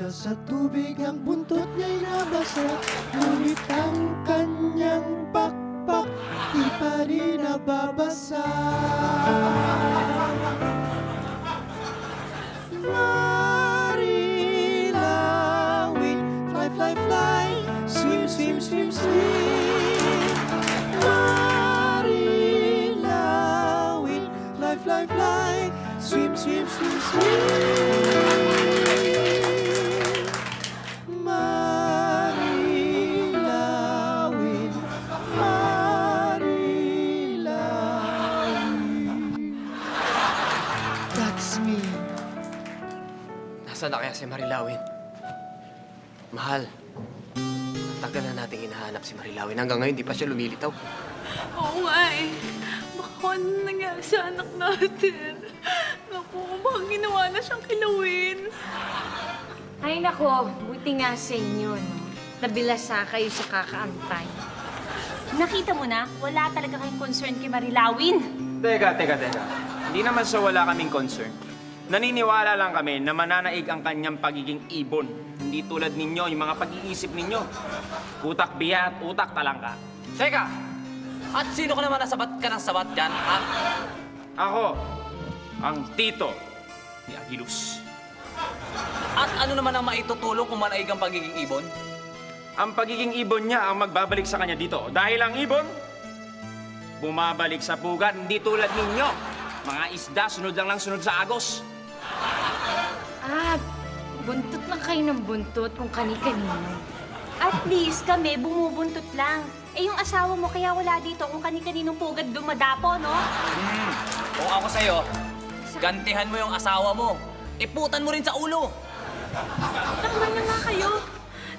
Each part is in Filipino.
siya sa tubig, ang buntot niya'y nabasa. Ngunit ang kanyang pakpak, di pa rin nababasa. Marilawin, fly, fly, fly, swim, swim, swim, swim. Marilawin, fly, fly, fly, swim, swim, swim, swim. Marilawin, Marilawin. That's me. Nasaan na kaya si Marilawin? Mahal, ang tagal na nating hinahanap si Marilawin. Hanggang ngayon, di pa siya lumilitaw. Oo nga eh. Baka kung ano nangyari sa anak natin. Naku, baka ginawa na siyang kilawin. Ay nako, buti nga sa inyo, no? Nabilasa kayo sa kakaantay. Nakita mo na, wala talaga kayong concern kay Marilawin. Teka. Hindi naman sa wala kaming concern. Naniniwala lang kami na mananaig ang kanyang pagiging ibon. Hindi tulad ninyo, yung mga pag-iisip ninyo. Utak biya at utak talangka. Teka! At sino ka naman nasabat ka ng sabat dyan, ha? Ako, ang tito ni Agilus. At ano naman ang maitutulong kung manaig ang pagiging ibon? Ang pagiging ibon niya ang magbabalik sa kanya dito. Dahil ang ibon, bumabalik sa pugat, hindi tulad ninyo. Mga isda, sunod lang sunod sa agos. Ah, buntot lang kayo ng buntot kung kani-kanino. At least kami, bumubuntot lang. Eh yung asawa mo kaya wala dito kung kani-kaninong pugad dumadapo, no? Kung ako sa'yo, gantihan mo yung asawa mo. Iputan mo rin sa ulo. Tama na nga kayo.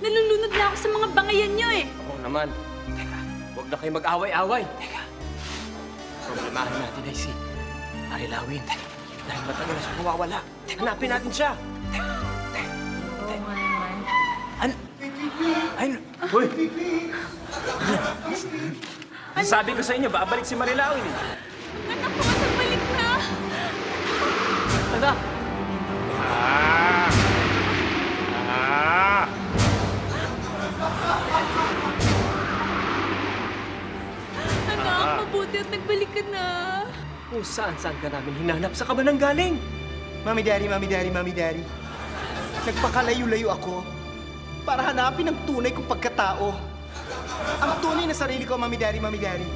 Nalulunod na ako sa mga bangayan niyo eh. Oo naman. Teka, huwag na kayo mag-away-away. Teka, problemahan natin ay si Marilawin. Dahil matagal na siya nawawala. Hanapin natin siya. Oo nga naman. Hoy! Sabi ko sa inyo, babalik si Marilawin eh. Anak ko, nagbalik na. Anak! Anak, mabuti at nagbalik ka na. Kung saan-saan ka namin hinanap, sa ka ba nang galing? Mami Daddy, Mami Daddy, Mami Daddy. Nagpakalayo-layo ako para hanapin ang tunay kong pagkatao. Ang tunay na sarili ko, Mami Daddy, Mami Daddy.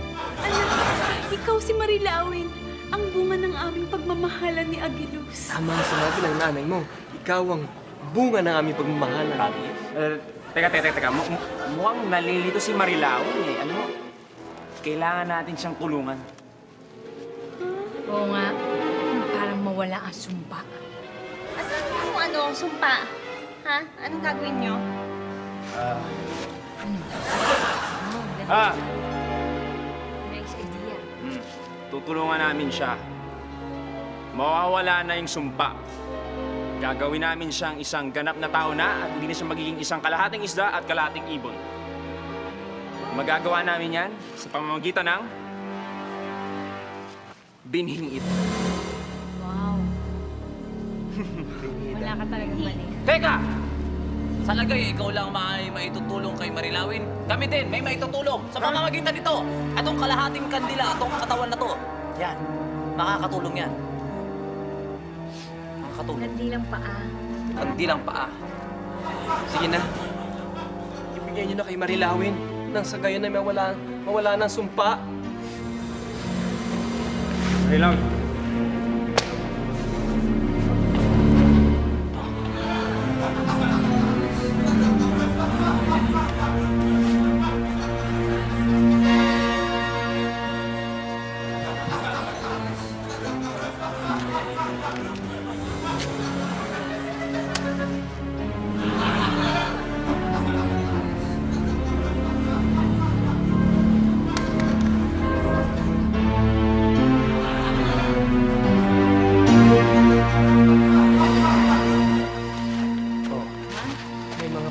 Anak, ikaw si Marilawin. Ang bunga ng aming pagmamahalan ni Agilus. Tama ang sinabi ng nanay mo. Ikaw ang bunga ng aming pagmamahalan. Teka. Mukhang nalilito si Marilawin eh. Ano? Kailangan natin siyang kulungan. Oo nga, parang mawala ang sumpa. At ano, sumpa? Ha? Anong gagawin nyo? Nice idea. Tutulungan namin siya. Mawawala na yung sumpa. Gagawin namin siyang isang ganap na tao na at hindi na siya magiging isang kalahating isda at kalahating ibon. Magagawa namin yan sa pamamagitan ng binhing ito. Wow. Wala ka talagang mali. Teka! Sa lagay, ikaw lang maitutulong kay Marilawin. Kami din, may maitutulong sa pamamagitan nito. Atong kalahating kandila, atong katawan na to. Yan, makakatulong yan. Makakatulong. Kandilang paa. Kandilang paa. Sige na. Ibigay niyo na kay Marilawin nang sa gayon na mawala ng sumpa. Marilawin.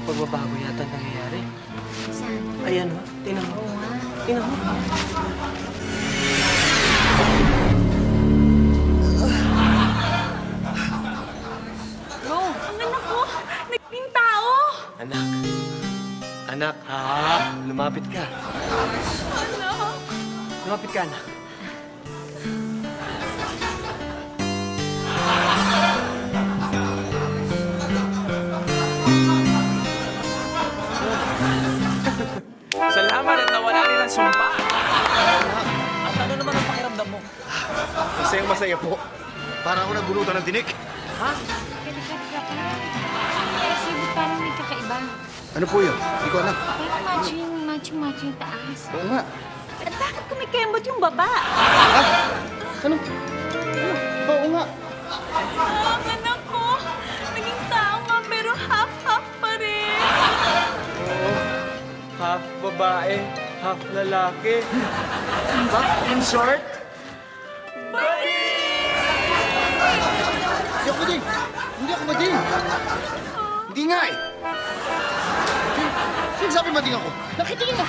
Pagbabago yata nangyayari. Saan? Ayan o, tingnan mo. Oo nga. Tingnan mo. Bro, ang anak ko, naging anak. Lumapit ka. Anak! Lumapit ka, anak. Salamat at nawala rin ang sumpa. At ano naman ang pakiramdam mo? Masayang masaya po. Para ako nagbulutan ng tinik. Teka lang. Kasi parang may kakaiba. Ano po yun? Hindi ko alam. Parang matching taas. Oo nga. At bakit kumikembot yung baba? Ano? Oo nga. Ang anak ko! Naging tao nga, pero half-half pa rin. Half babae, half lalaki. In short? Hindi ako bading. Hindi ako bading. Hindi nga eh. Sinasabi bading ako. Nakitingin mo.